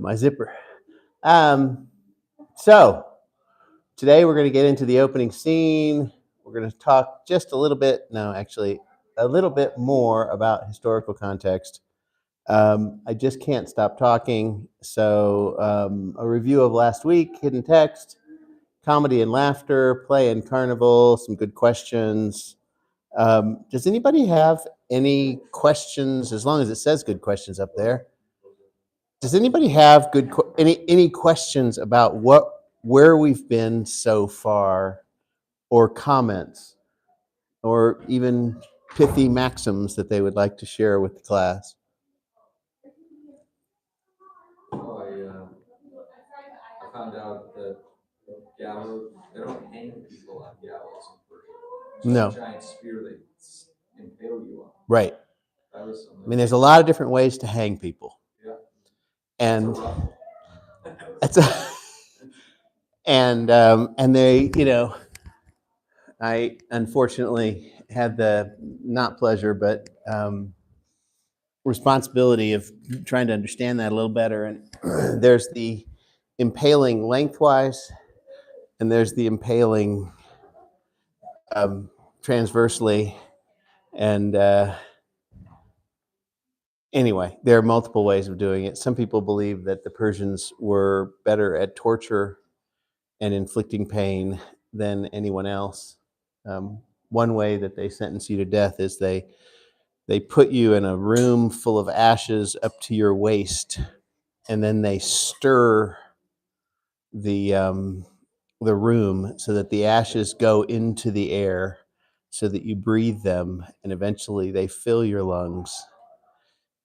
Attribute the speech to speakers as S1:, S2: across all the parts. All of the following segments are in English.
S1: my zipper. So today we're going to get into the opening scene. We're going to talk just a little bit, a little bit more about historical context. I just can't stop talking. So a review of last week, hidden text, comedy and laughter, play and carnival, some good questions. Does anybody have any questions, as long as it says good questions up there? Does anybody have any questions about where we've been so far, or comments, or even pithy maxims that they would like to share with the class?
S2: Oh, I found out that gallows, they don't hang people on gallows in Persia. It's
S1: No.
S2: a giant spear they impale you on.
S1: Right.
S2: That was something.
S1: I mean, there's a lot of different ways to hang people.
S2: Yeah.
S1: And
S2: That's a
S1: and they, I unfortunately had the not pleasure, but responsibility of trying to understand that a little better. And there's the impaling lengthwise, and there's the impaling transversely. And anyway, there are multiple ways of doing it. Some people believe that the Persians were better at torture and inflicting pain than anyone else. One way that they sentence you to death is they put you in a room full of ashes up to your waist, and then they stir the room so that the ashes go into the air, so that you breathe them, and eventually they fill your lungs,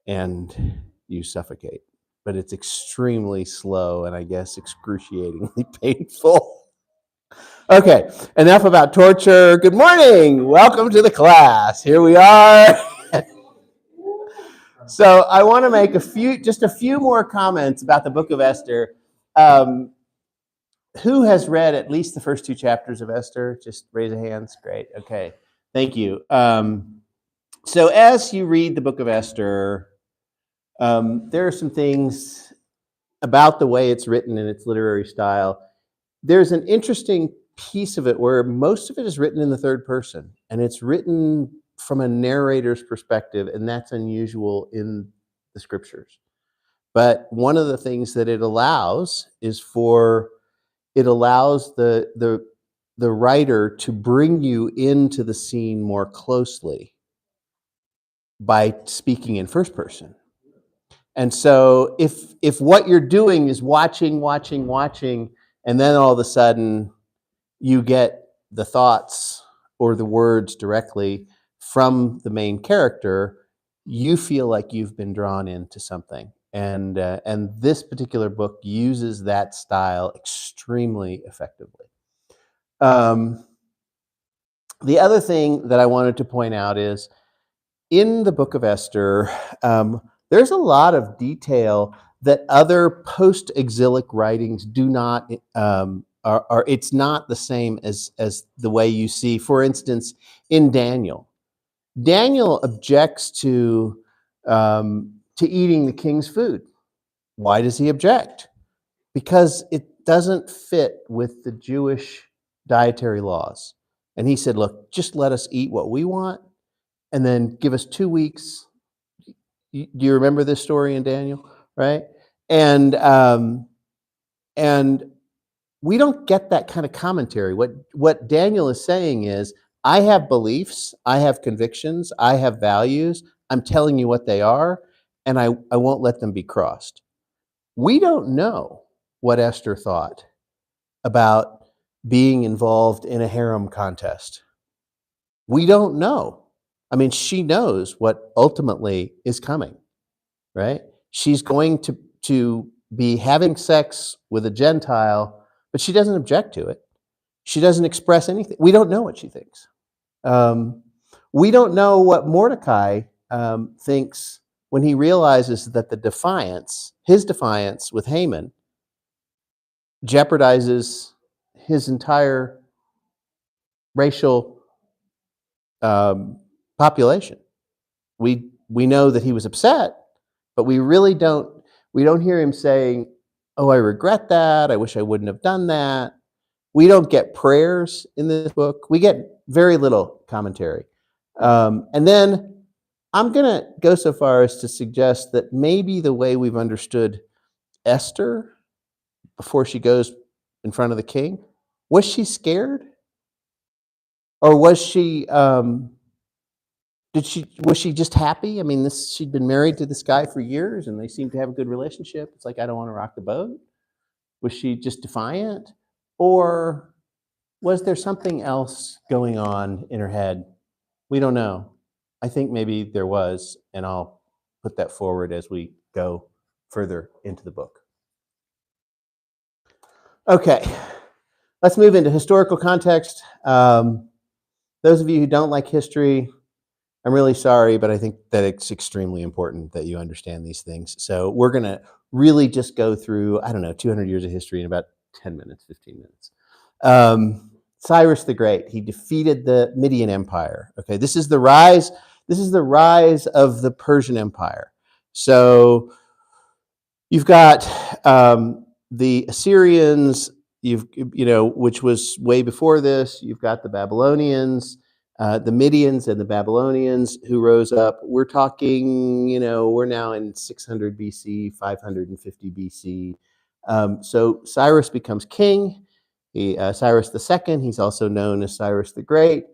S1: and you suffocate. But it's extremely slow and I guess excruciatingly painful. Okay, enough about torture. Good morning. Welcome to the class. Here we are. So I want to make just a few more comments about the book of Esther. Who has read at least the first 2 chapters of Esther? Just raise a hand. Great. Okay. Thank you. So as you read the book of Esther, there are some things about the way it's written in its literary style. There's an interesting piece of it where most of it is written in the third person, and it's written from a narrator's perspective, and that's unusual in the scriptures. But one of the things that it allows is the writer to bring you into the scene more closely by speaking in first person. And so if what you're doing is watching, and then all of a sudden you get the thoughts or the words directly from the main character, you feel like you've been drawn into something. And this particular book uses that style extremely effectively. The other thing that I wanted to point out is, in the book of Esther, there's a lot of detail that other post-exilic writings do not. It's not the same as the way you see, for instance, in Daniel. Daniel objects to eating the king's food. Why does he object? Because it doesn't fit with the Jewish dietary laws. And he said, look, just let us eat what we want, and then give us 2 weeks. Do you remember this story in Daniel, right? And we don't get that kind of commentary. What Daniel is saying is, I have beliefs, I have convictions, I have values. I'm telling you what they are, and I won't let them be crossed. We don't know what Esther thought about being involved in a harem contest. We don't know. I mean, she knows what ultimately is coming, right? She's going to be having sex with a Gentile, but she doesn't object to it. She doesn't express anything. We don't know what she thinks. We don't know what Mordecai thinks when he realizes that his defiance with Haman, jeopardizes his entire racial population. We know that he was upset, but we really don't We don't hear him saying, "Oh, I regret that. I wish I wouldn't have done that." We don't get prayers in this book. We get very little commentary. And then I'm going to go so far as to suggest that maybe the way we've understood Esther before she goes in front of the king, was she scared? Or was she just happy? I mean, she'd been married to this guy for years and they seemed to have a good relationship. It's like, I don't want to rock the boat. Was she just defiant? Or was there something else going on in her head? We don't know. I think maybe there was, and I'll put that forward as we go further into the book. Okay, let's move into historical context. Those of you who don't like history, I'm really sorry, but I think that it's extremely important that you understand these things. So we're going to really just go through, 200 years of history in about 10 minutes, 15 minutes. Cyrus the Great, he defeated the Median Empire. Okay, this is the rise of the Persian Empire. So you've got the Assyrians, which was way before this. You've got the Babylonians, the Medians and the Babylonians who rose up. We're talking, we're now in 600 BC, 550 BC. So Cyrus becomes king. Cyrus II, he's also known as Cyrus the Great.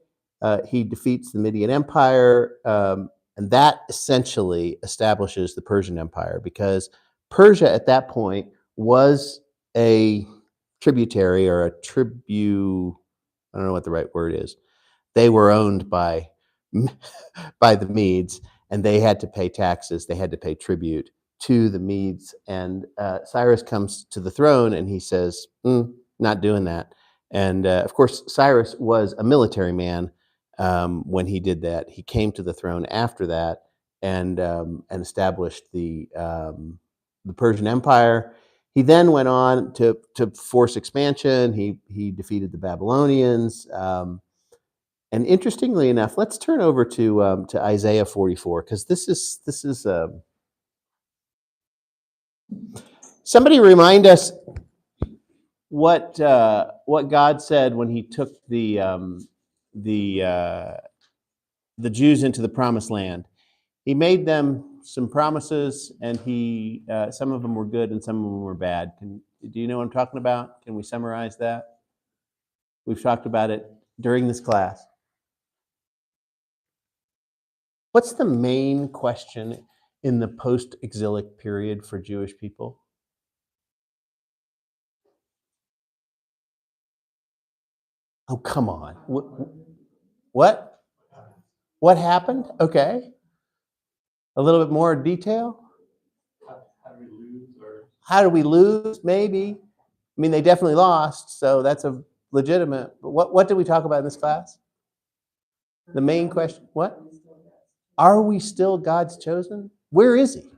S1: He defeats the Median Empire, and that essentially establishes the Persian Empire, because Persia at that point was a tributary or a tribute. I don't know what the right word is. They were owned by the Medes, and they had to pay taxes. They had to pay tribute to the Medes. And Cyrus comes to the throne, and he says, "Not doing that." And of course, Cyrus was a military man when he did that. He came to the throne after that and established the Persian Empire. He then went on to force expansion. He defeated the Babylonians. And interestingly enough, let's turn over to Isaiah 44, because this is somebody remind us what God said when He took the Jews into the Promised Land. He made them some promises, and he some of them were good and some of them were bad. Do you know what I'm talking about? Can we summarize that? We've talked about it during this class. What's the main question in the post-exilic period for Jewish people? Oh, come on. What? What happened? Okay. A little bit more detail? How did we lose? Maybe. I mean, they definitely lost, so that's a legitimate. But what did we talk about in this class? The main question, what? Are we still God's chosen? Where is He?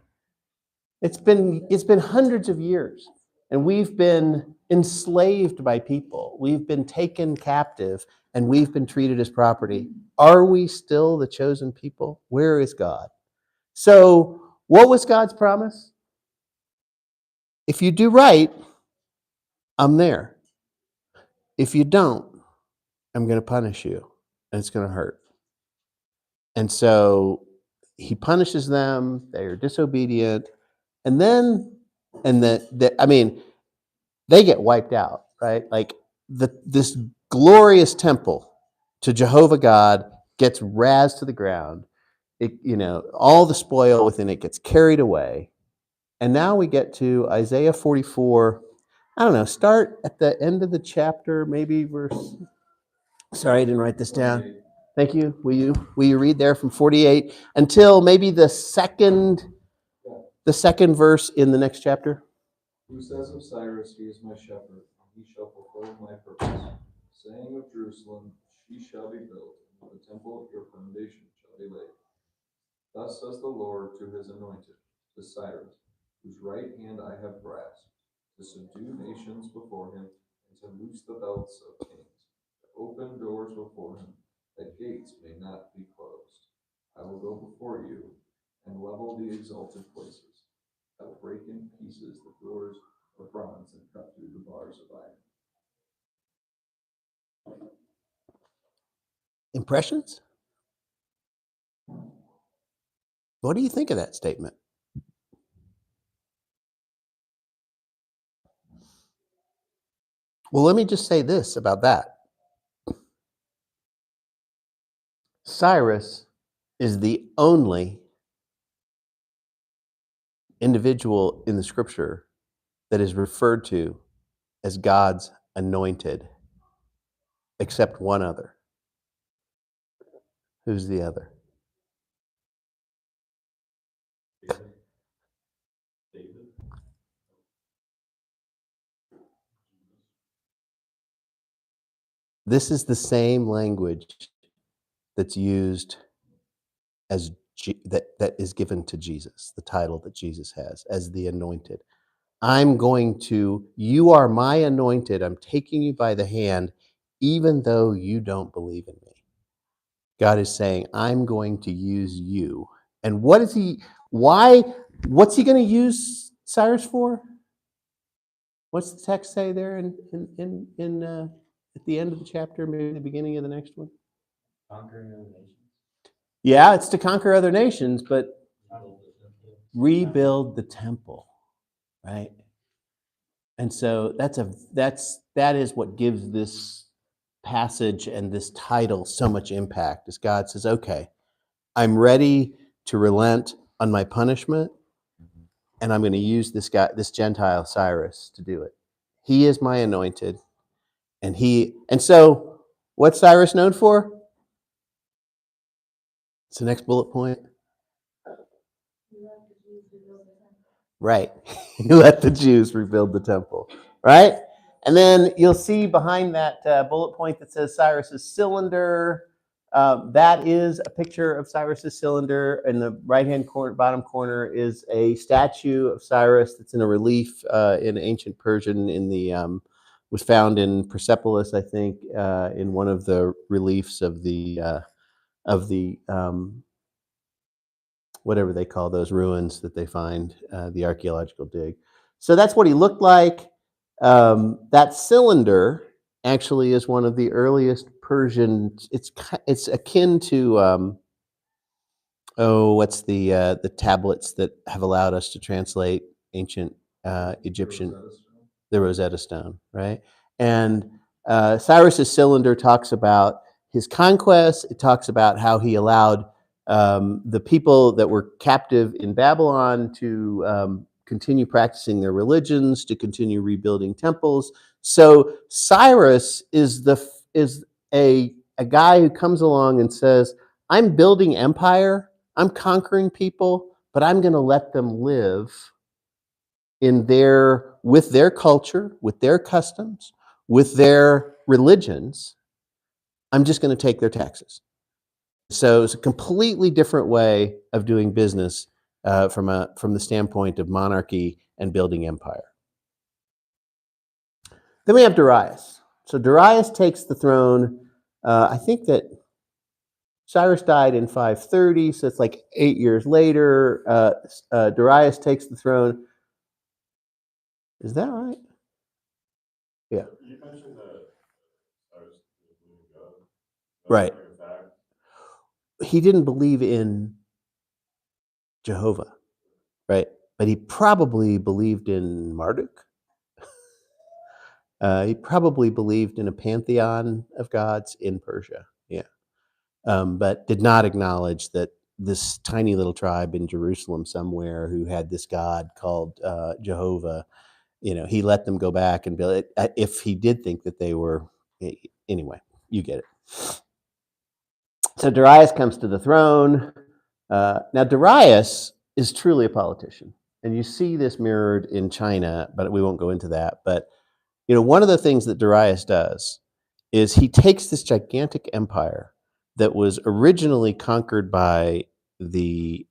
S1: It's been hundreds of years, and we've been enslaved by people. We've been taken captive, and we've been treated as property. Are we still the chosen people? Where is God? So, what was God's promise? If you do right, I'm there. If you don't, I'm going to punish you, and it's going to hurt. And so He punishes them. They are disobedient, and then, they get wiped out, right? Like this glorious temple to Jehovah God gets razed to the ground. All the spoil within it gets carried away. And now we get to Isaiah 44. I don't know, start at the end of the chapter, maybe verse. Sorry, I didn't write this down. Thank you. Will you read there from 48 until maybe the second verse in the next chapter?
S2: Who says of Cyrus, he is my shepherd, and he shall fulfill my purpose. Saying of Jerusalem, she shall be built, and of the temple your foundation shall be laid. Thus says the Lord to his anointed, to Cyrus, whose right hand I have grasped, to subdue nations before him, and to loose the belts of kings, to open doors before him, that gates may not be closed. I will go before you, and level the exalted places. I will break in pieces the doors of bronze and cut through the bars of iron.
S1: Impressions? What do you think of that statement? Well, let me just say this about that. Cyrus is the only individual in the scripture that is referred to as God's anointed, except one other. Who's the other?
S2: David.
S1: This is the same language that's used as that is given to Jesus, the title that Jesus has as the anointed. You are my anointed. I'm taking you by the hand, even though you don't believe in me. God is saying, I'm going to use you. And what's he going to use Cyrus for? What's the text say there in at the end of the chapter, maybe the beginning of the next one?
S2: Conquering other nations.
S1: Yeah, it's to conquer other nations, but rebuild the temple, right? And so that is what gives this passage and this title so much impact. Is God says, okay, I'm ready to relent on my punishment, and I'm going to use this Gentile Cyrus to do it. He is my anointed, and so what's Cyrus known for? It's the next bullet point. Right. He let the Jews rebuild the temple. Right? And then you'll see behind that bullet point that says Cyrus's cylinder. That is a picture of Cyrus's cylinder. In the right-hand corner, bottom corner, is a statue of Cyrus that's in a relief in ancient Persian. Was found in Persepolis, I think, in one of the reliefs of the whatever they call those ruins that they find, the archaeological dig. So that's what he looked like. That cylinder actually is one of the earliest Persian. It's akin to what's the tablets that have allowed us to translate ancient Egyptian, the Rosetta Stone, right? And Cyrus's cylinder talks about his conquests. It talks about how he allowed the people that were captive in Babylon to continue practicing their religions, to continue rebuilding temples. So Cyrus is a guy who comes along and says, "I'm building empire. I'm conquering people, but I'm going to let them live with their culture, with their customs, with their religions. I'm just going to take their taxes." So it's a completely different way of doing business from the standpoint of monarchy and building empire. Then we have Darius. So Darius takes the throne. I think that Cyrus died in 530, so it's like 8 years later. Darius takes the throne. Is that right? Yeah.
S2: You mentioned that Cyrus didn't believe in God.
S1: Right.
S2: In fact,
S1: He didn't believe in Jehovah, right? But he probably believed in Marduk. He probably believed in a pantheon of gods in Persia, yeah, but did not acknowledge that this tiny little tribe in Jerusalem somewhere who had this god called Jehovah, he let them go back and build it. If he did think that they were, anyway, you get it. So Darius comes to the throne. Now Darius is truly a politician, and you see this mirrored in China, but we won't go into that. But one of the things that Darius does is he takes this gigantic empire that was originally conquered by the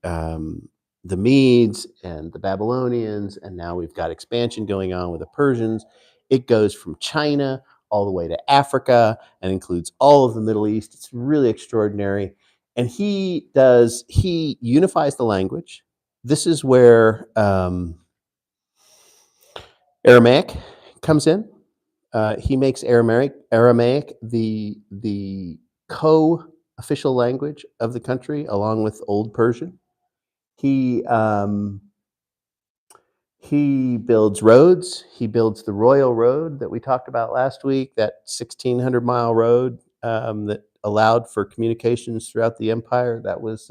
S1: Medes and the Babylonians, and now we've got expansion going on with the Persians. It goes from China all the way to Africa and includes all of the Middle East. It's really extraordinary. And he unifies the language. This is where Aramaic comes in. He makes Aramaic the co-official language of the country, along with Old Persian. He he builds roads. He builds the Royal Road that we talked about last week, that 1,600-mile road that allowed for communications throughout the empire. That was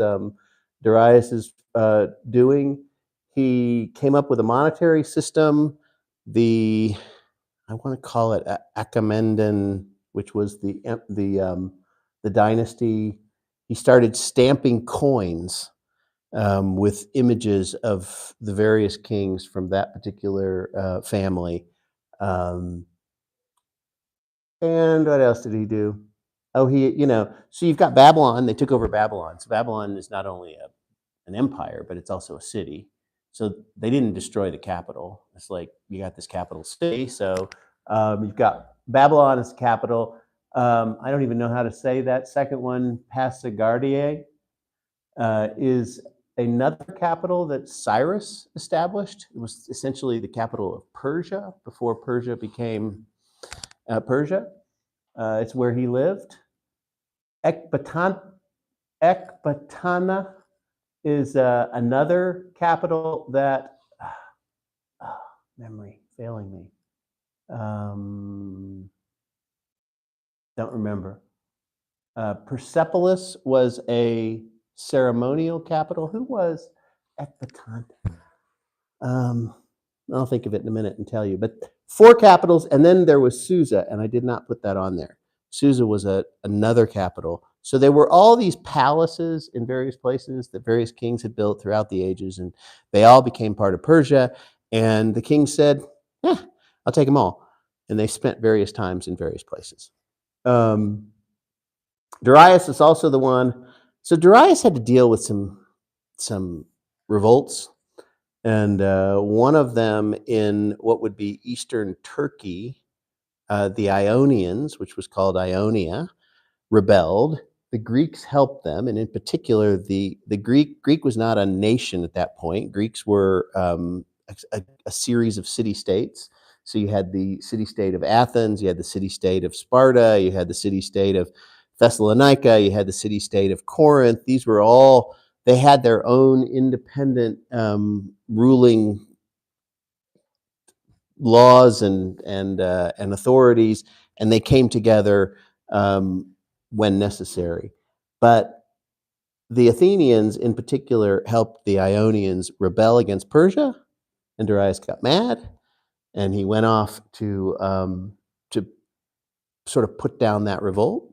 S1: Darius's doing. He came up with a monetary system. I want to call it Achaemenid, which was the dynasty. He started stamping coins with images of the various kings from that particular family. Um, and what else did he do? Oh, so you've got Babylon. They took over Babylon. So Babylon is not only an empire, but it's also a city. So they didn't destroy the capital. It's like you got this capital city. So you've got Babylon as the capital. I don't even know how to say that second one, Pasargadae, is another capital that Cyrus established. It was essentially the capital of Persia before Persia became Persia. It's where he lived. Ecbatana is another capital that, memory failing me. Don't remember. Persepolis was a ceremonial capital. Who was Ecbatana? I'll think of it in a minute and tell you. But 4 capitals, and then there was Susa, and I did not put that on there. Susa was another capital. So there were all these palaces in various places that various kings had built throughout the ages, and they all became part of Persia. And the king said, I'll take them all. And they spent various times in various places. Darius is also the one. So Darius had to deal with some revolts. And one of them in what would be Eastern Turkey, the Ionians, which was called Ionia, rebelled. The Greeks helped them, and in particular, the Greek was not a nation at that point. Greeks were a series of city-states. So you had the city-state of Athens, you had the city-state of Sparta, you had the city-state of Thessalonica, you had the city-state of Corinth. These were all, they had their own independent ruling laws and authorities, and they came together when necessary. But the Athenians, in particular, helped the Ionians rebel against Persia, and Darius got mad, and he went off to sort of put down that revolt,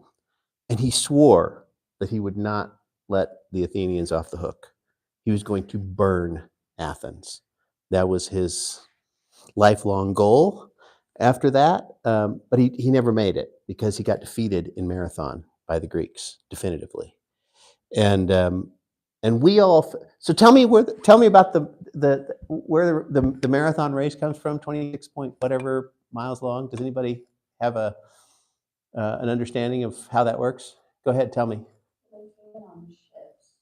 S1: and he swore that he would not let the Athenians off the hook. He was going to burn Athens. That was his lifelong goal after that, but he never made it because he got defeated in Marathon by the Greeks definitively. And we all. So tell me about where the marathon race comes from. 26 point whatever miles long. Does anybody have an understanding of how that works? Go ahead, tell me.
S3: They came on ships,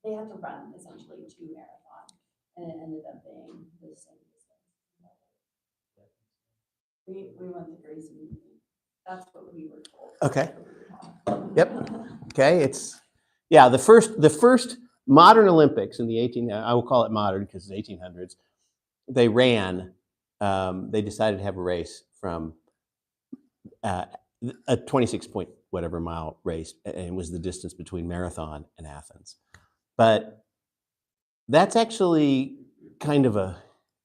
S3: they had to run essentially 2 marathons, and it ended up being the same distance. We went to Grace and that's what we were told.
S1: Okay. Yep. Okay. The first modern Olympics in the I will call it modern because it's 1800s. They ran. They decided to have a race from a 26 point whatever mile race, and it was the distance between Marathon and Athens. But that's actually kind of a.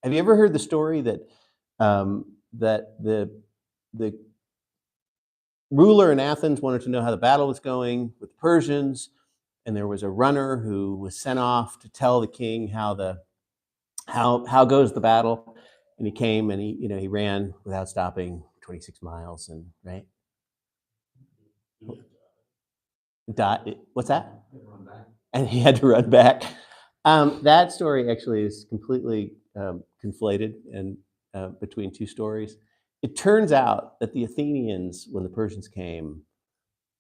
S1: Have you ever heard the story that the ruler in Athens wanted to know how the battle was going with the Persians, and there was a runner who was sent off to tell the king how goes the battle, and he came and he ran without stopping 26 miles and right. What's that? And he had to run back. That story actually is completely conflated and between 2 stories. It turns out that the Athenians, when the Persians came,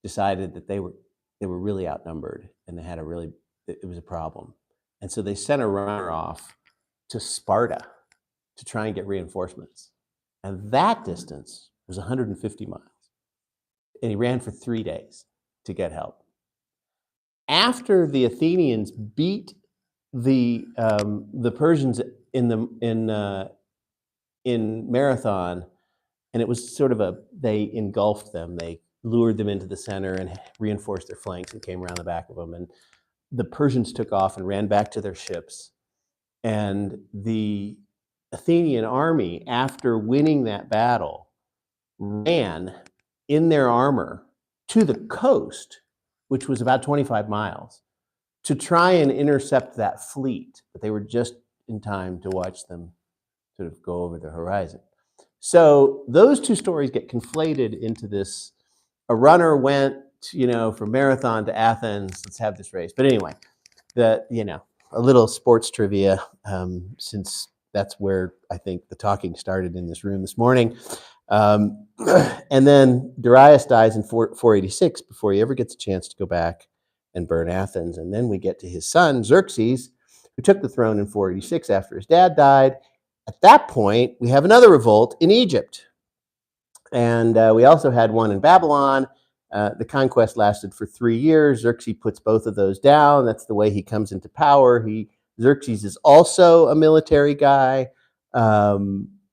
S1: decided that they were really outnumbered and it was a problem. And so they sent a runner off to Sparta to try and get reinforcements. And that distance was 150 miles. And he ran for 3 days to get help. After the Athenians beat the Persians in Marathon, and it was sort of they engulfed them. They lured them into the center and reinforced their flanks and came around the back of them. And the Persians took off and ran back to their ships. And the Athenian army, after winning that battle, ran in their armor to the coast, which was about 25 miles, to try and intercept that fleet. But they were just in time to watch them sort of go over the horizon. So those two stories get conflated into this. A runner went, from Marathon to Athens. Let's have this race. But anyway, a little sports trivia, since that's where I think the talking started in this room this morning. And then Darius dies in 486 before he ever gets a chance to go back and burn Athens. And then we get to his son, Xerxes, who took the throne in 486 after his dad died. At that point, we have another revolt in Egypt. And we also had one in Babylon. The conquest lasted for 3 years. Xerxes puts both of those down. That's the way he comes into power. Xerxes is also a military guy.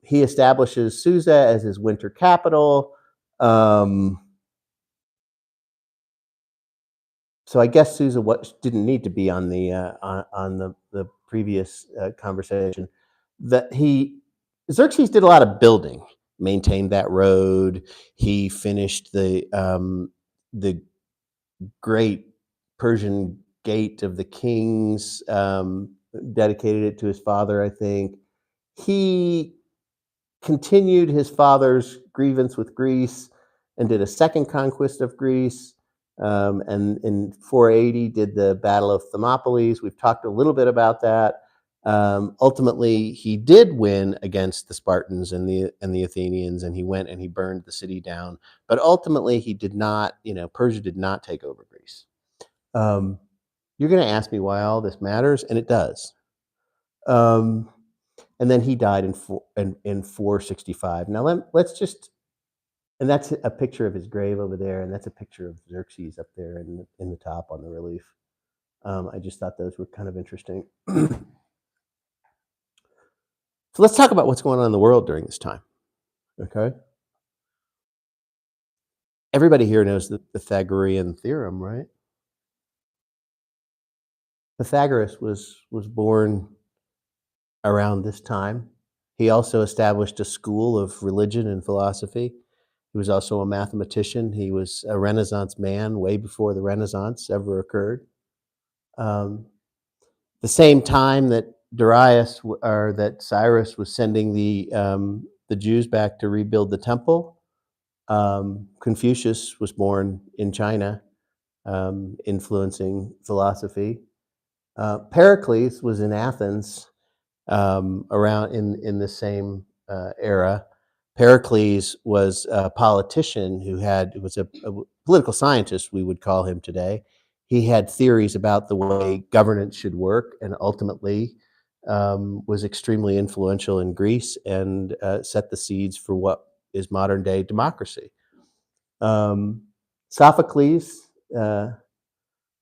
S1: He establishes Susa as his winter capital. So I guess Susa didn't need to be on the previous conversation. Xerxes did a lot of building, maintained that road. He finished the great Persian Gate of the Kings, dedicated it to his father, I think. He continued his father's grievance with Greece and did a second conquest of Greece. And in 480 did the Battle of Thermopylae. We've talked a little bit about that. Ultimately, he did win against the Spartans and the Athenians, and he went and he burned the city down. But ultimately, he did not. Persia did not take over Greece. You're going to ask me why all this matters, and it does. And then he died in 465. Now let's just, and that's a picture of his grave over there, and that's a picture of Xerxes up there in the top on the relief. I just thought those were kind of interesting. So let's talk about what's going on in the world during this time. Okay. Everybody here knows the Pythagorean theorem, right? Pythagoras was born around this time. He also established a school of religion and philosophy. He was also a mathematician. He was a Renaissance man way before the Renaissance ever occurred. The same time that Cyrus was sending the Jews back to rebuild the temple, Confucius was born in China, influencing philosophy. Pericles was in Athens around in the same era. Pericles was a politician was a political scientist, we would call him today. He had theories about the way governance should work, and ultimately was extremely influential in Greece and set the seeds for what is modern day democracy. Sophocles, the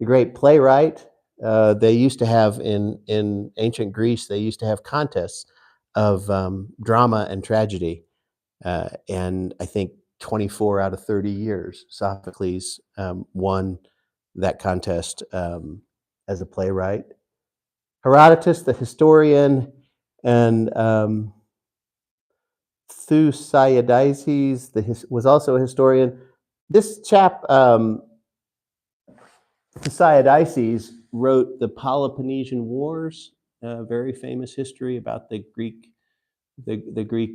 S1: great playwright, they used to have in ancient Greece, they used to have contests of drama and tragedy. And I think 24 out of 30 years, Sophocles won that contest as a playwright. Herodotus, the historian, and Thucydides was also a historian. This chap, Thucydides, wrote the Peloponnesian Wars, a very famous history about the Greek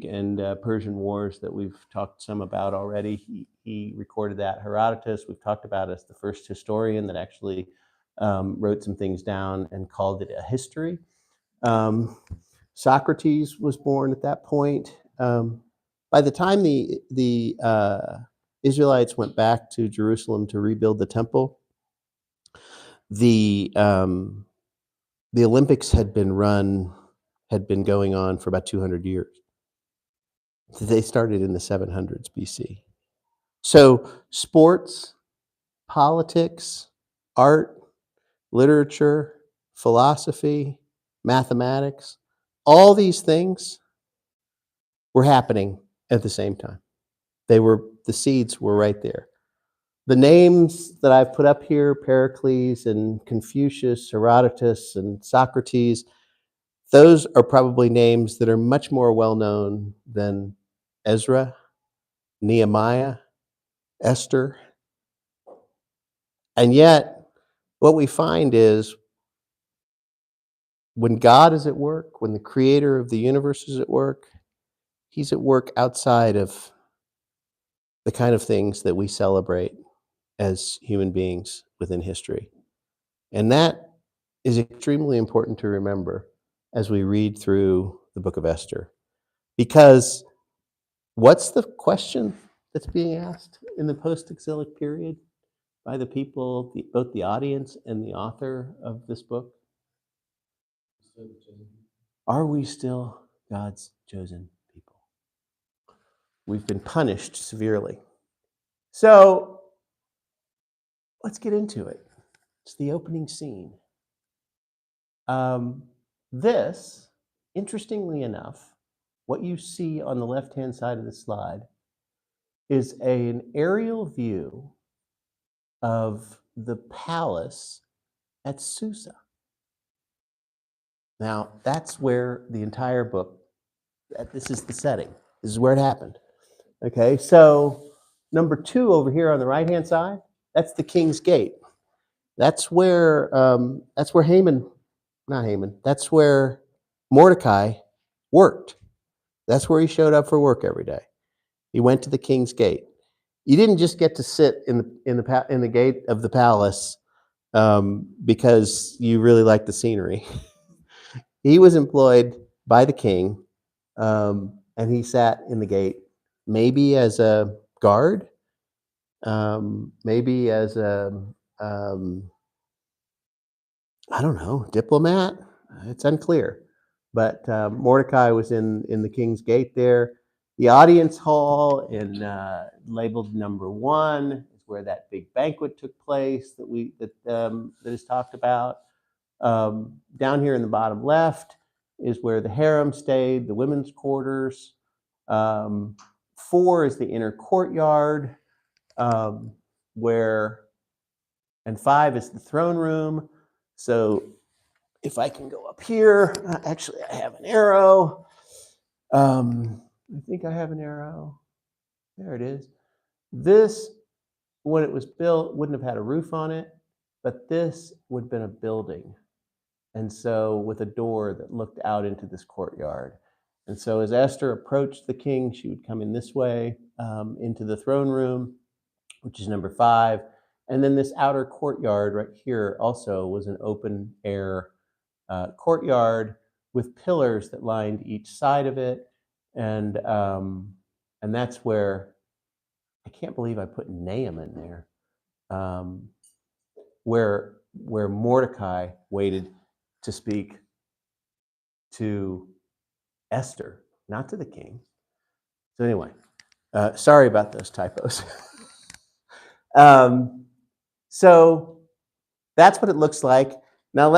S1: and Persian wars that we've talked some about already. He recorded that. Herodotus, we've talked about as the first historian that actually wrote some things down and called it a history. Socrates was born at that point. By the time the Israelites went back to Jerusalem to rebuild the temple, the Olympics had been run had been going on for about 200 years. They started in the 700s BC. So sports, politics, art, literature, philosophy, mathematics, all these things were happening at the same time. The seeds were right there. The names that I've put up here, Pericles and Confucius, Herodotus and Socrates, those are probably names that are much more well known than Ezra, Nehemiah, Esther. And yet, what we find is when God is at work, when the creator of the universe is at work, he's at work outside of the kind of things that we celebrate as human beings within history. And that is extremely important to remember as we read through the book of Esther. Because what's the question that's being asked in the post-exilic period by the people, both the audience and the author of this book? Are we still God's chosen people? We've been punished severely. So let's get into it. It's the opening scene. This, interestingly enough, what you see on the left-hand side of the slide is an aerial view of the palace at Susa. Now, that's where the entire book, this is the setting. This is where it happened. Okay, so number 2 over here on the right-hand side, that's the King's Gate. That's where that's where Mordecai worked. That's where he showed up for work every day. He went to the King's Gate. You didn't just get to sit in the gate of the palace because you really liked the scenery. He was employed by the king, and he sat in the gate, maybe as a guard, maybe as a I don't know, diplomat. It's unclear. But Mordecai was in the King's Gate there. The audience hall in labeled number 1 is where that big banquet took place that is talked about. Down here in the bottom left is where the harem stayed, the women's quarters. 4 is the inner courtyard, and 5 is the throne room. So if I can go up here, actually I have an arrow. I think I have an arrow. There it is. This, when it was built, wouldn't have had a roof on it, but this would have been a building. And so with a door that looked out into this courtyard. And so as Esther approached the king, she would come in this way into the throne room, which is number 5. And then this outer courtyard right here also was an open air courtyard with pillars that lined each side of it. And that's where, I can't believe I put Nahum in there, where Mordecai waited to speak to Esther, not to the king. So anyway, sorry about those typos. So that's what it looks like. Now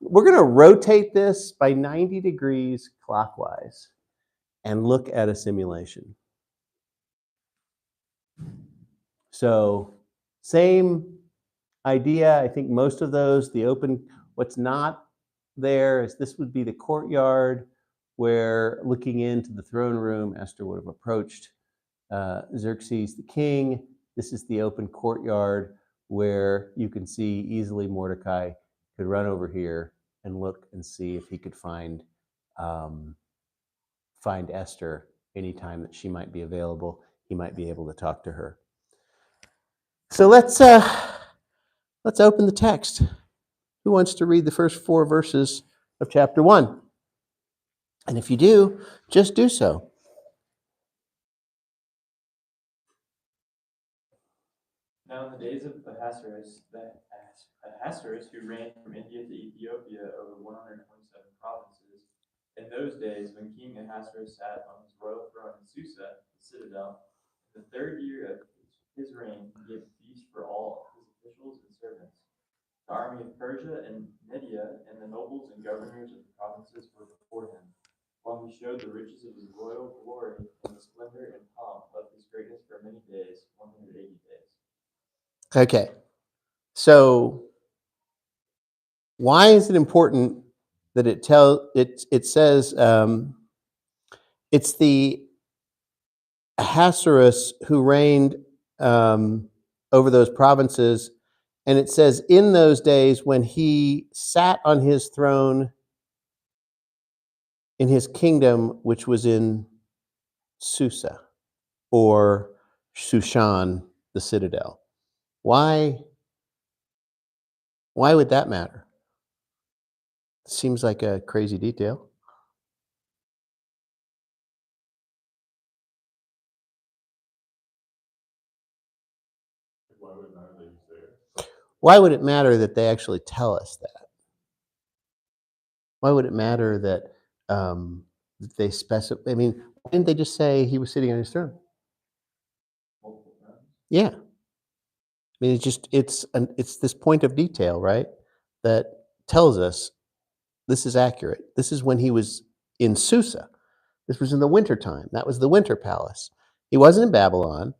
S1: we're going to rotate this by 90 degrees clockwise and look at a simulation. So same idea. I think most of those, what's not there is this would be the courtyard where, looking into the throne room, Esther would have approached Xerxes the king. This is the open courtyard where you can see easily Mordecai could run over here and look and see if he could find Esther anytime that she might be available. He might be able to talk to her. So let's open the text. Who wants to read the first 4 verses of chapter 1? And if you do, just do so.
S4: Now in the days of Ahasuerus, who reigned from India to Ethiopia over 127 provinces, In those days, when King Ahasuerus sat on his royal throne in Susa, the citadel, in the 3rd year of his reign, he gave a feast for all his officials and servants. The army of Persia and Media and the nobles and governors of the provinces were before him, while he showed the riches of his royal glory and the splendor and pomp of his greatness for many days, 180 days.
S1: Okay. So why is it important that it says it's the Ahasuerus who reigned over those provinces, and it says in those days when he sat on his throne in his kingdom, which was in Susa or Shushan, the citadel. Why would that matter? Seems like a crazy detail. Why would it matter that they actually tell us that? Why would it matter that they specify? I mean, why didn't they just say he was sitting on his throne?
S2: Multiple times.
S1: Yeah. I mean, it's this point of detail, right? That tells us this is accurate. This is when he was in Susa. This was in the wintertime. That was the winter palace. He wasn't in Babylon.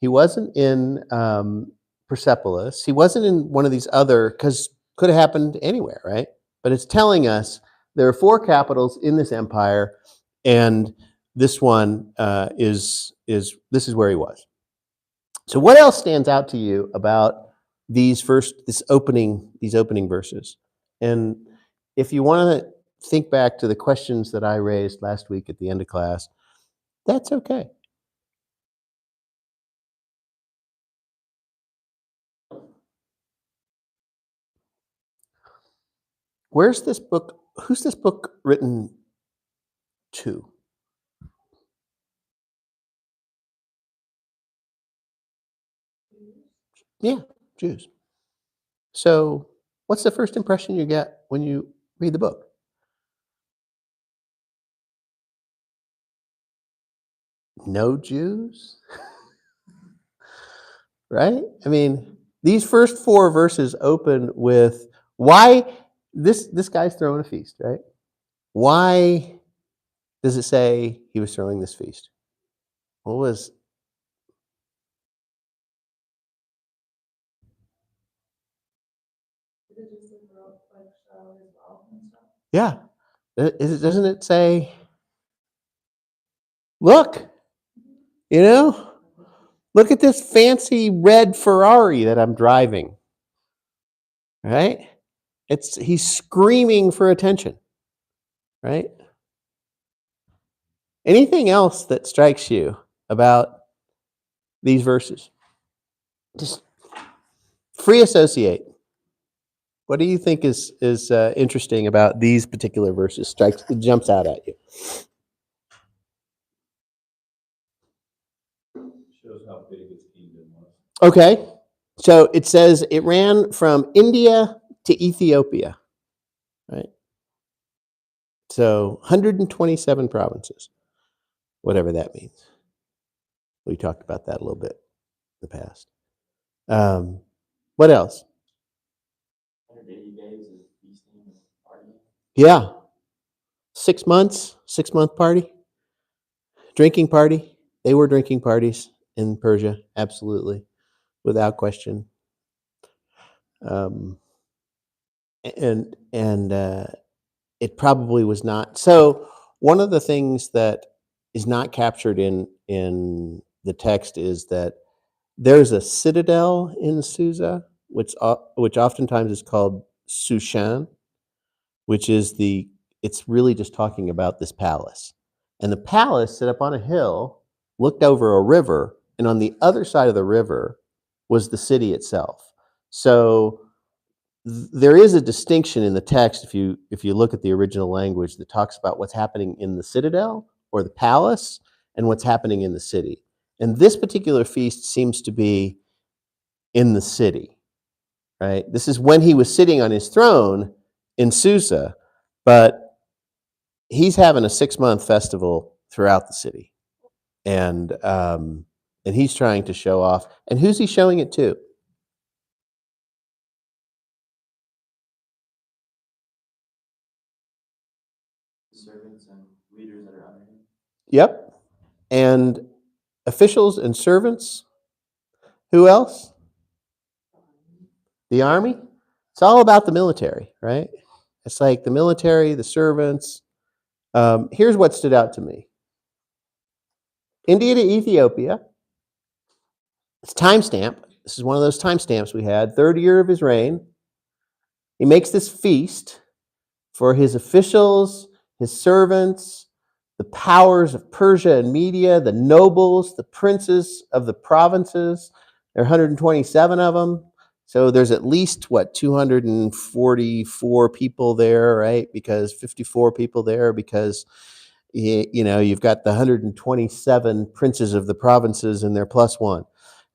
S1: He wasn't in Persepolis. He wasn't in one of these other, because could have happened anywhere, right? But it's telling us there are 4 capitals in this empire, and this one this is where he was. So what else stands out to you about these opening verses? And if you want to think back to the questions that I raised last week at the end of class, that's okay. Where's this book? Who's this book written to? Yeah, Jews. So what's the first impression you get when you read the book? No Jews? Right? I mean, these first 4 verses open with why this guy's throwing a feast, right? Why does it say he was throwing this feast? What was Yeah. Doesn't it say, look, look at this fancy red Ferrari that I'm driving, right? He's screaming for attention, right? Anything else that strikes you about these verses? Just free associate. What do you think is interesting about these particular verses? Jumps out at you.
S2: Shows how big his kingdom was.
S1: Okay, so it says it ran from India to Ethiopia, right? So 127 provinces, whatever that means. We talked about that a little bit in the past. What else?
S4: 180 days of feasting and partying.
S1: Yeah, 6 months, 6-month party, drinking party. They were drinking parties in Persia, absolutely, without question. And it probably was not. So one of the things that is not captured in the text is that there's a citadel in Susa, which oftentimes is called Sushan, which is it's really just talking about this palace. And the palace set up on a hill, looked over a river, and on the other side of the river was the city itself. So there is a distinction in the text if you look at the original language that talks about what's happening in the citadel or the palace and what's happening in the city. And this particular feast seems to be in the city, right? This is when he was sitting on his throne in Susa, but he's having a 6-month festival throughout the city, and he's trying to show off. And who's he showing it to?
S4: The servants and leaders that are under him.
S1: Yep. And officials and servants. Who else? The army. It's all about the military, right? It's like the military, the servants. Here's what stood out to me. India to Ethiopia. It's timestamp. This is one of those timestamps we had. 3rd year of his reign. He makes this feast for his officials, his servants, the powers of Persia and Media, the nobles, the princes of the provinces. There are 127 of them. So there's at least, 244 people there, right? Because 54 people there because, you've got the 127 princes of the provinces and they're plus one.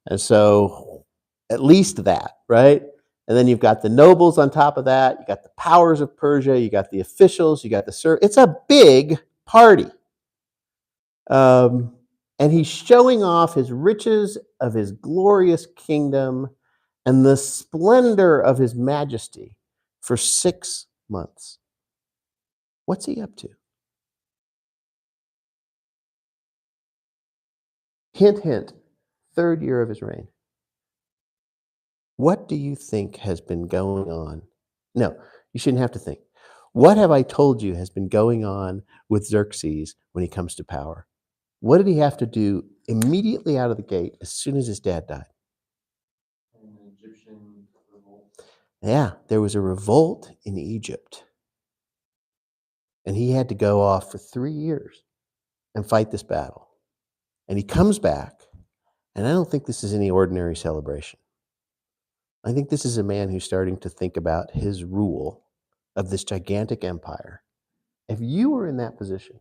S1: And so at least that, right? And then you've got the nobles on top of that. You got the powers of Persia. You got the officials. You got the It's a big party. And he's showing off his riches of his glorious kingdom and the splendor of his majesty for 6 months. What's he up to? Hint, hint, 3rd year of his reign. What do you think has been going on? No, you shouldn't have to think. What have I told you has been going on with Xerxes when he comes to power? What did he have to do immediately out of the gate as soon as his dad died?
S4: An Egyptian revolt.
S1: Yeah, there was a revolt in Egypt. And he had to go off for 3 years and fight this battle. And he comes back, and I don't think this is any ordinary celebration. I think this is a man who's starting to think about his rule of this gigantic empire. If you were in that position,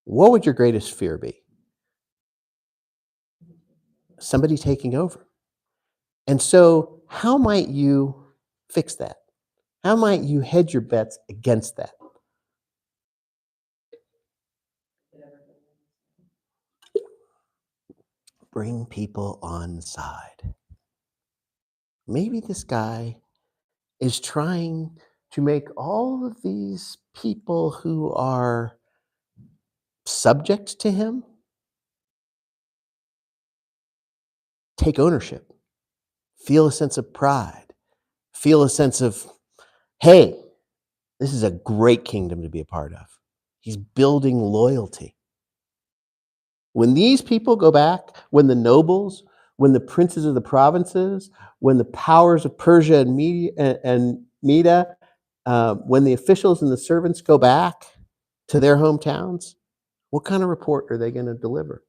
S1: what would your greatest fear be? Somebody taking over. And so, how might you fix that? How might you hedge your bets against that? Bring people on side. Maybe this guy is trying to make all of these people who are subject to him take ownership, feel a sense of pride, feel a sense of, hey, this is a great kingdom to be a part of. He's building loyalty. When these people go back, when the nobles, when the princes of the provinces, when the powers of Persia and Media, when the officials and the servants go back to their hometowns, what kind of report are they going to deliver?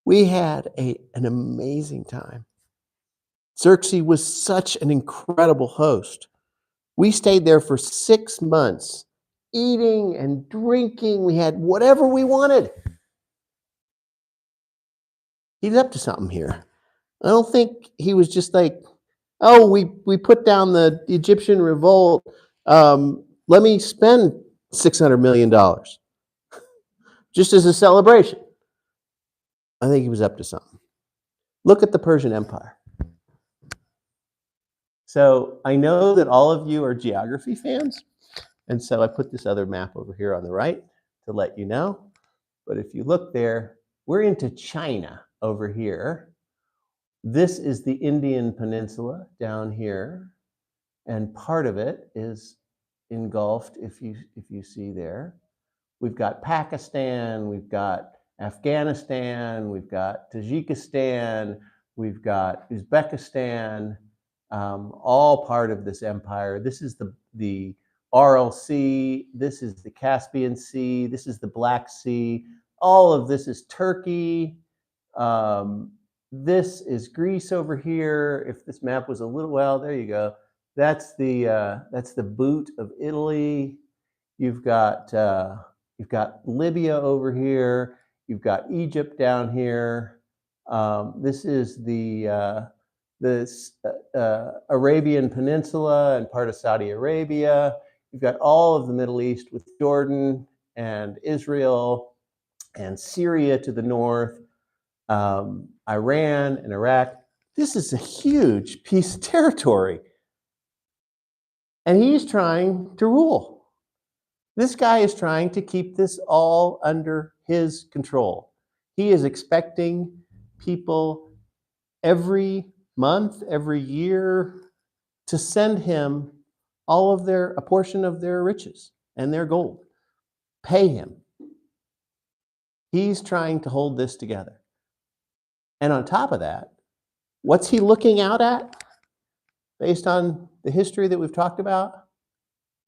S1: We had an amazing time. Xerxes was such an incredible host. We stayed there for 6 months, eating and drinking. We had whatever we wanted. He's up to something here. I don't think he was just like, oh, we put down the Egyptian revolt. Let me spend $600 million just as a celebration. I think he was up to something. Look at the Persian Empire. So I know that all of you are geography fans, and so I put this other map over here on the right to let you know. But if you look there, we're into China over here. This is the Indian Peninsula down here, and part of it is engulfed, if you see there. We've got Pakistan, we've got Afghanistan, we've got Tajikistan, we've got Uzbekistan, all part of this empire. This is the Aral Sea, this is the Caspian Sea, this is the Black Sea. All of this is Turkey. This is Greece over here. If this map was a little, well, there you go. That's the boot of Italy. You've got Libya over here. You've got Egypt down here. This is the Arabian Peninsula and part of Saudi Arabia. you've got all of the Middle East with Jordan and Israel and Syria to the north, Iran and Iraq. This is a huge piece of territory. And he's trying to rule. This guy is trying to keep this all under his control. He is expecting people every month, every year to send him a portion of their riches and their gold. Pay him. He's trying to hold this together. And on top of that, what's he looking out at based on the history that we've talked about?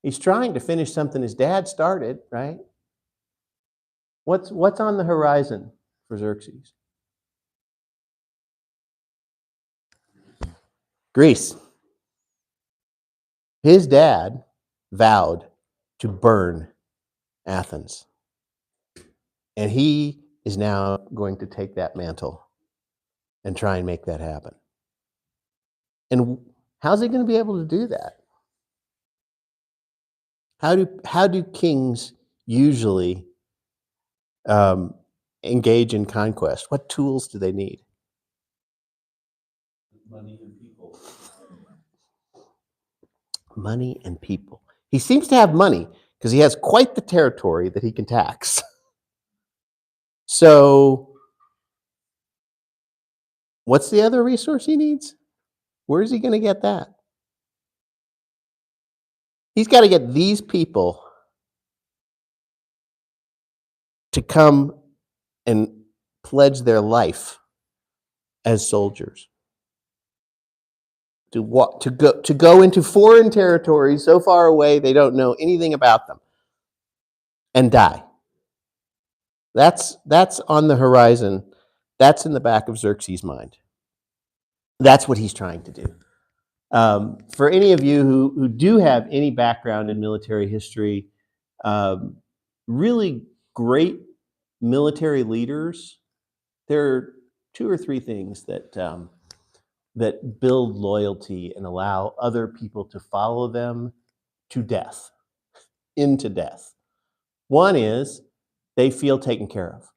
S1: He's trying to finish something his dad started, right? What's on the horizon for Xerxes? Greece. His dad vowed to burn Athens. And he is now going to take that mantle and try and make that happen. And how's he going to be able to do that? How do kings usually engage in conquest? What tools do they need?
S2: Money and people.
S1: Money and people. He seems to have money because he has quite the territory that he can tax. So, what's the other resource he needs? Where is he going to get that? He's got to get these people to come and pledge their life as soldiers. To go into foreign territories so far away they don't know anything about them and die. That's on the horizon. That's in the back of Xerxes' mind. That's what he's trying to do. For any of you who do have any background in military history, really great military leaders, there are 2 or 3 things that build loyalty and allow other people to follow them to death, into death. One is they feel taken care of.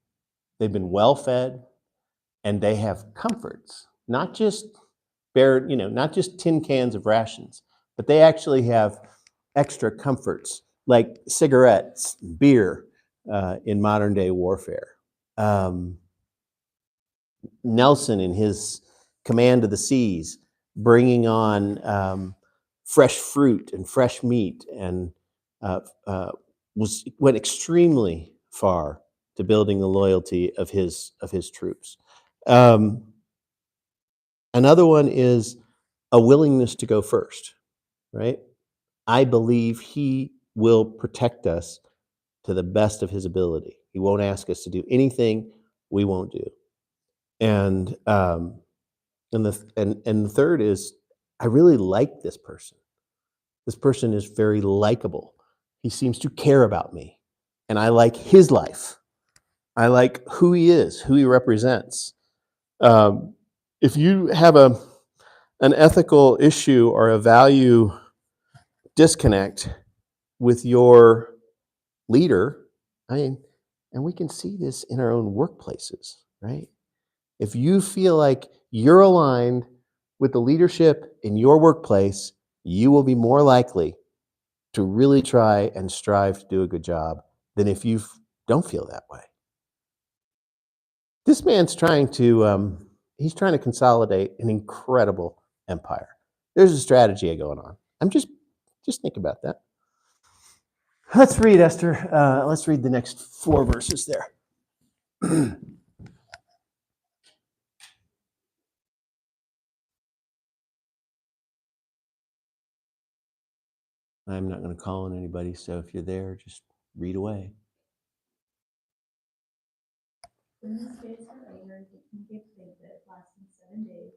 S1: They've been well fed and they have comforts, not just not just tin cans of rations, but they actually have extra comforts like cigarettes, beer in modern day warfare. Nelson in his command of the seas, bringing on fresh fruit and fresh meat, and went extremely far to building the loyalty of his troops. Another one is a willingness to go first, right? I believe he will protect us to the best of his ability. He won't ask us to do anything we won't do. And the third is, I really like this person. This person is very likable. He seems to care about me, and I like his life. I like who he is, who he represents. If you have an ethical issue or a value disconnect with your leader, and we can see this in our own workplaces, right? If you feel like you're aligned with the leadership in your workplace, you will be more likely to really try and strive to do a good job than if you don't feel that way. This man's trying to consolidate an incredible empire. There's a strategy going on. I'm just think about that. Let's read Esther. Let's read the next 4 verses there. I'm not going to call on anybody, so if you're there, just read away.
S3: When these days are over, the king gave banquet lasting 7 days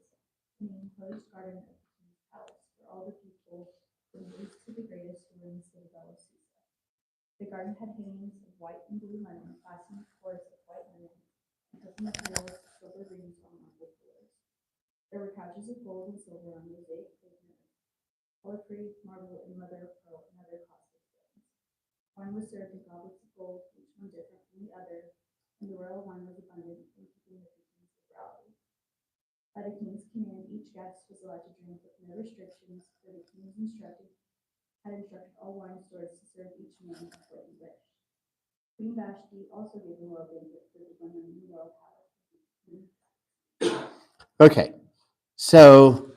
S3: in the enclosed garden of the king's palace, for all the people, from the least to the greatest, who were in the citadel of Susa. The garden had hangings of white and blue linen, fastened with cords of white linen, and hooking of nails, silver rings on marble floors. There were couches of gold and silver on mosaic pavement, poetry, marble, and mother of pearl, and other costly wine was served in goblets of gold, each one different from the other, and the royal wine was abundant in keeping with the king's liberality. By the king's command, each guest was allowed to drink with no restrictions, for the king had instructed all wine stewards to serve each man what he wished. Queen Vashti also gave a royal banquet for the women in the royal palace.
S1: Okay, so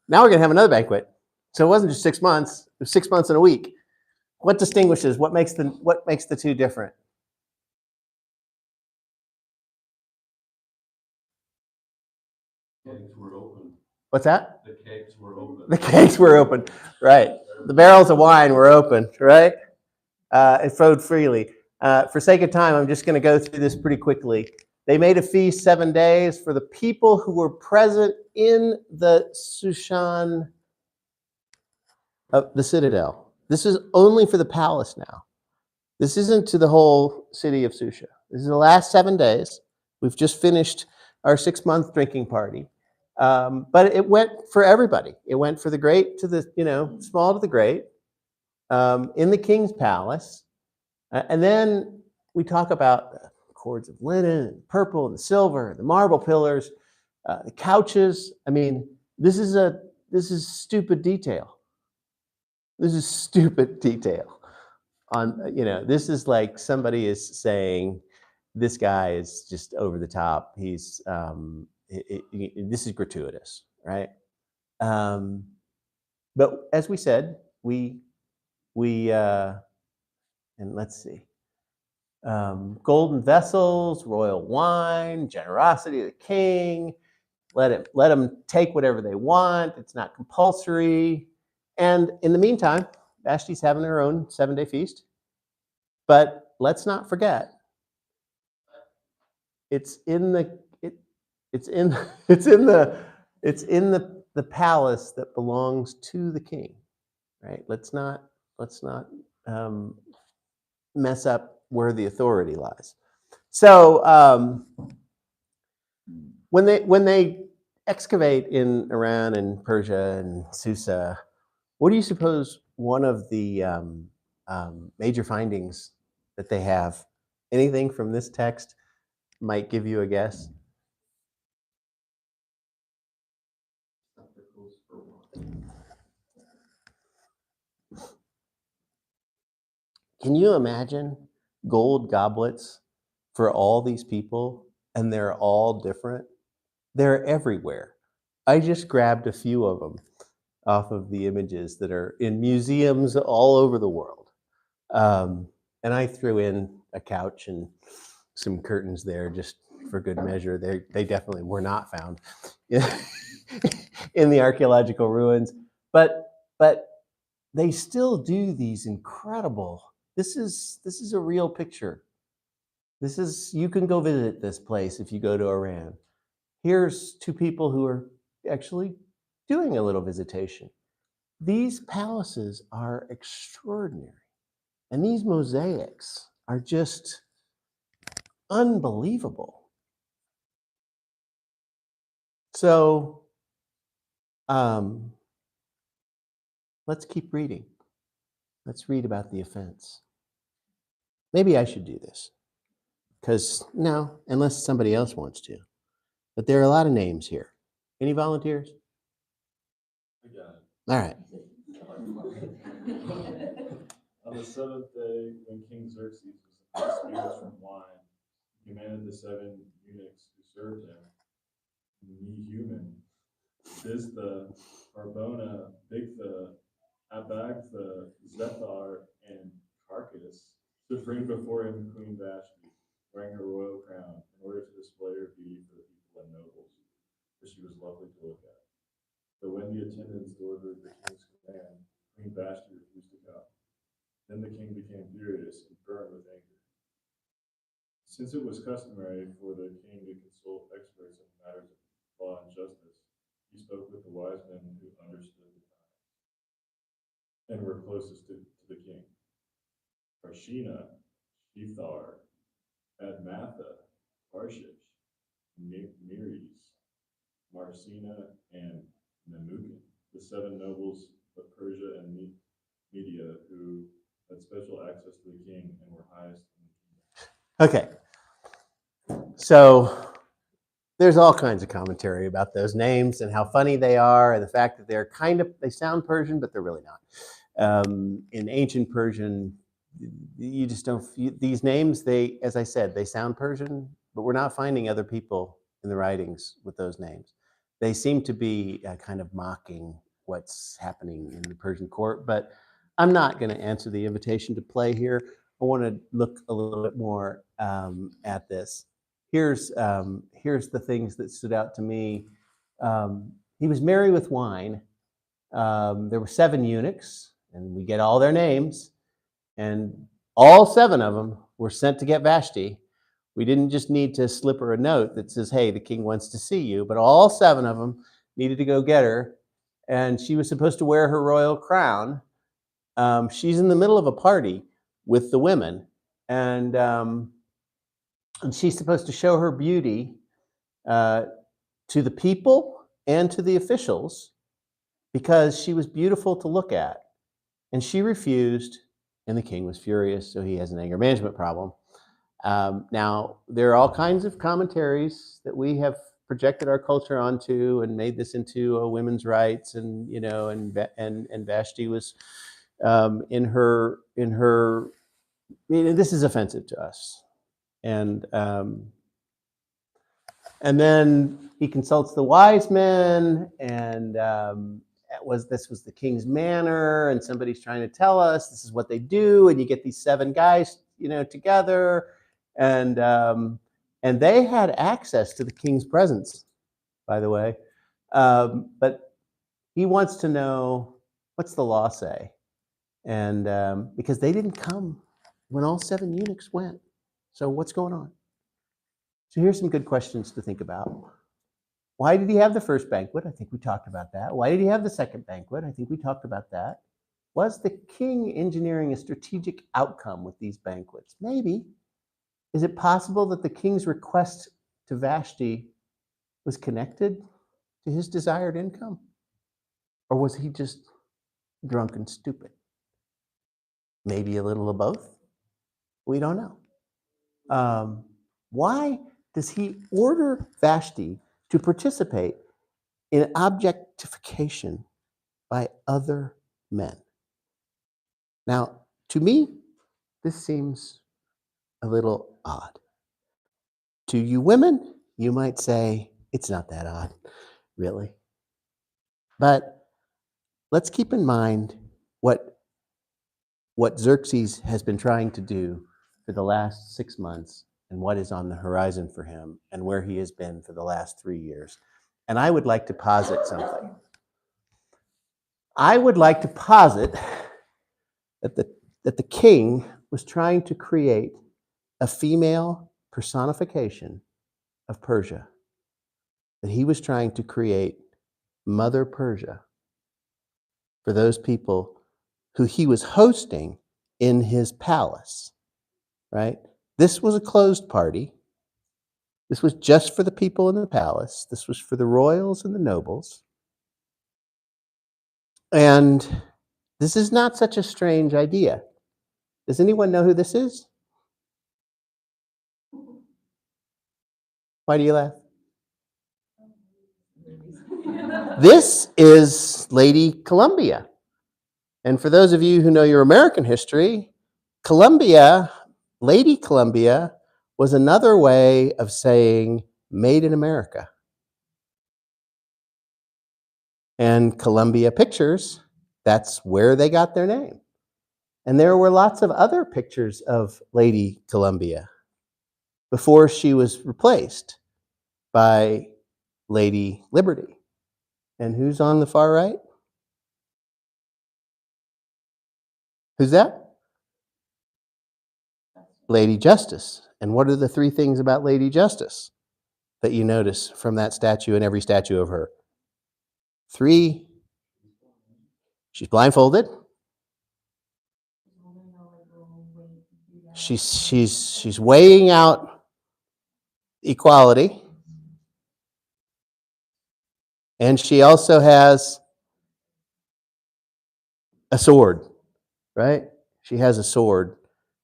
S1: now we're going to have another banquet. So it wasn't just 6 months; it was 6 months and a week. What distinguishes? What makes the two different?
S2: Kegs were open.
S1: What's that?
S2: The kegs were open.
S1: The kegs were open, right? The barrels of wine were open, right? It flowed freely. For sake of time, I'm just going to go through this pretty quickly. They made a feast 7 days for the people who were present in the Shushan of the citadel. This is only for the palace now. This isn't to the whole city of Susha. This is the last 7 days. We've just finished our 6-month drinking party. But it went for everybody. It went for the great to the, small to the great, in the king's palace. And then we talk about the cords of linen, and purple, and the silver, and the marble pillars, the couches. I mean, this is stupid detail. This is stupid detail. This is like somebody is saying, this guy is just over the top. He's this is gratuitous, right? But as we said, we and let's see. Golden vessels, royal wine, generosity of the king. Let them take whatever they want. It's not compulsory. And in the meantime, Vashti's having her own 7-day feast. But let's not forget, it's in the palace that belongs to the king, right? Let's not mess up where the authority lies. So when they excavate in Iran and Persia and Susa, what do you suppose one of the major findings that they have? Anything from this text might give you a guess? Can you imagine gold goblets for all these people, and they're all different? They're everywhere. I just grabbed a few of them off of the images that are in museums all over the world. And I threw in a couch and some curtains there just for good measure. They definitely were not found in the archaeological ruins, but they still do these incredible. This is a real picture. You can go visit this place if you go to Iran. Here's two people who are actually doing a little visitation. These palaces are extraordinary, and these mosaics are just unbelievable. So let's keep reading. Let's read about the offense. Maybe I should do this, because no, unless somebody else wants to. But there are a lot of names here. Any volunteers?
S2: I got it.
S1: All right.
S2: On the seventh day, when King Xerxes was supposed spirits from wine, he commanded the 7 eunuchs who served him, Mehuman, Biztha, Harbona, Bigtha, Abagtha, Zethar, and Carcass, to bring before him Queen Vashti, wearing a royal crown, in order to display her beauty for the people and nobles, for she was lovely to look at. But when the attendants delivered the king's command, Queen Vashti refused to come. Then the king became furious and burned with anger. Since it was customary for the king to consult experts in matters of law and justice, he spoke with the wise men who understood the times and were closest to the king. Harshina, Shethar, Admatha, Tarshish, Meres, Marcina, and Memucan, the 7 nobles of Persia and Media who
S5: had special access to the king and were highest in the kingdom.
S1: Okay. So there's all kinds of commentary about those names and how funny they are, and the fact that they sound Persian, but they're really not. In ancient Persian, you just don't, these names, as I said, they sound Persian, but we're not finding other people in the writings with those names. They seem to be kind of mocking what's happening in the Persian court, but I'm not going to answer the invitation to play here. I want to look a little bit more at this. Here's the things that stood out to me. He was merry with wine. There were 7 eunuchs, and we get all their names, and all 7 of them were sent to get Vashti. We didn't just need to slip her a note that says, hey, the king wants to see you, but all 7 of them needed to go get her, and she was supposed to wear her royal crown. She's in the middle of a party with the women, and she's supposed to show her beauty to the people and to the officials because she was beautiful to look at. And she refused, and the king was furious, so he has an anger management problem. Now, there are all kinds of commentaries that we have projected our culture onto and made this into a women's rights, and and Vashti was in her. This is offensive to us, and then he consults the wise men, and this was the king's manor, and somebody's trying to tell us this is what they do, and you get these 7 guys, together, and they had access to the king's presence, by the way, but he wants to know, what's the law say, and because they didn't come when all 7 eunuchs went, so what's going on? So here's some good questions to think about. Why did he have the first banquet? I think we talked about that. Why did he have the second banquet? I think we talked about that. Was the king engineering a strategic outcome with these banquets? Maybe. Is it possible that the king's request to Vashti was connected to his desired income? Or was he just drunk and stupid? Maybe a little of both. We don't know. Why does he order Vashti to participate in objectification by other men? Now, to me, this seems a little odd. To you women, you might say, it's not that odd, really. But let's keep in mind what Xerxes has been trying to do for the last 6 months, and what is on the horizon for him, and where he has been for the last 3 years. And I would like to posit something. I would like to posit that the king was trying to create a female personification of Persia, that he was trying to create Mother Persia for those people who he was hosting in his palace, right? This was a closed party. This was just for the people in the palace. This was for the royals and the nobles. And this is not such a strange idea. Does anyone know who this is? Why do you laugh? This is Lady Columbia. And for those of you who know your American history, Lady Columbia, was another way of saying made in America. And Columbia Pictures, that's where they got their name. And there were lots of other pictures of Lady Columbia before she was replaced by Lady Liberty. And who's on the far right? Who's that? Lady Justice. And what are the 3 things about Lady Justice that you notice from that statue and every statue of her? 3, she's blindfolded. She's weighing out equality. And she also has a sword, right? She has a sword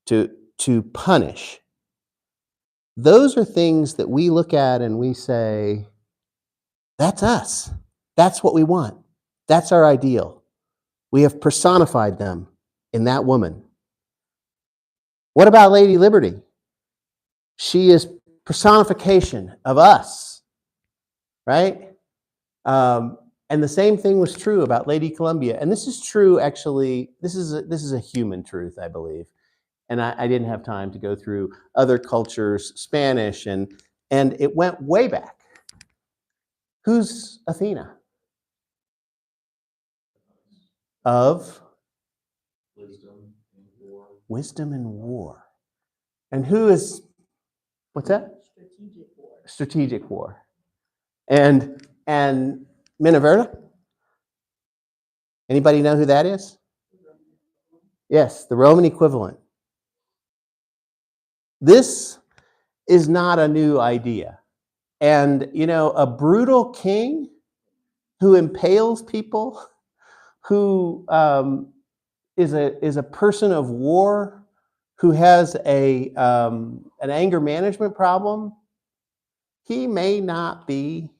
S1: to punish. Those are things that we look at and we say, that's us. That's what we want. That's our ideal. We have personified them in that woman. What about Lady Liberty? She is personification of us, right? And the same thing was true about Lady Columbia. And this is true, actually, this is a human truth, I believe. And I didn't have time to go through other cultures, Spanish, and it went way back. Who's Athena? Of
S2: Wisdom and war.
S1: wisdom and war. And who is, what's that?
S6: Strategic war.
S1: Strategic war. And Minerva? Anybody know who that is? Yes, the Roman equivalent. This is not a new idea. And, a brutal king who impales people, who is a person of war, who has an anger management problem, he may not be.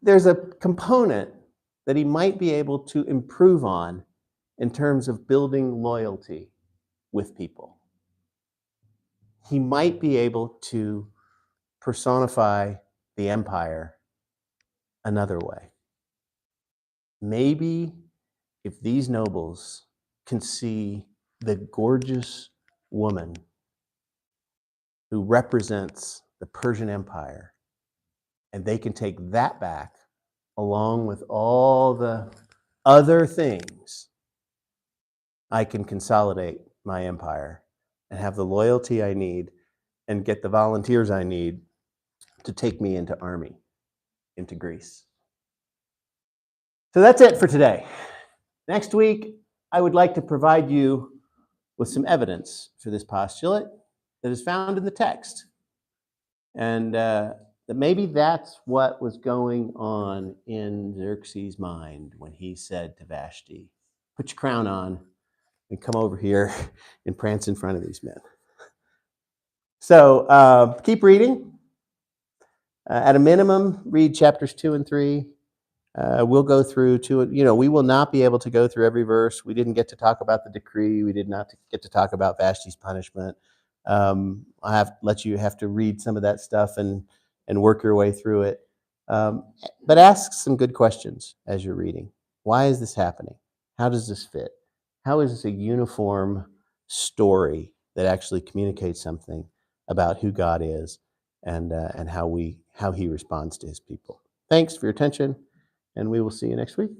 S1: There's a component that he might be able to improve on in terms of building loyalty with people. He might be able to personify the empire another way. Maybe if these nobles can see the gorgeous woman who represents the Persian Empire, and they can take that back along with all the other things, I can consolidate my empire and have the loyalty I need and get the volunteers I need to take me into army, into Greece. So that's it for today. Next week, I would like to provide you with some evidence for this postulate that is found in the text. And that maybe that's what was going on in Xerxes' mind when he said to Vashti, put your crown on and come over here and prance in front of these men. So keep reading. At a minimum, read chapters 2 and 3. We'll go through we will not be able to go through every verse. We didn't get to talk about the decree. We did not get to talk about Vashti's punishment. I have to read some of that stuff and work your way through it. But ask some good questions as you're reading. Why is this happening? How does this fit? How is this a uniform story that actually communicates something about who God is and how he responds to his people? Thanks for your attention, and we will see you next week.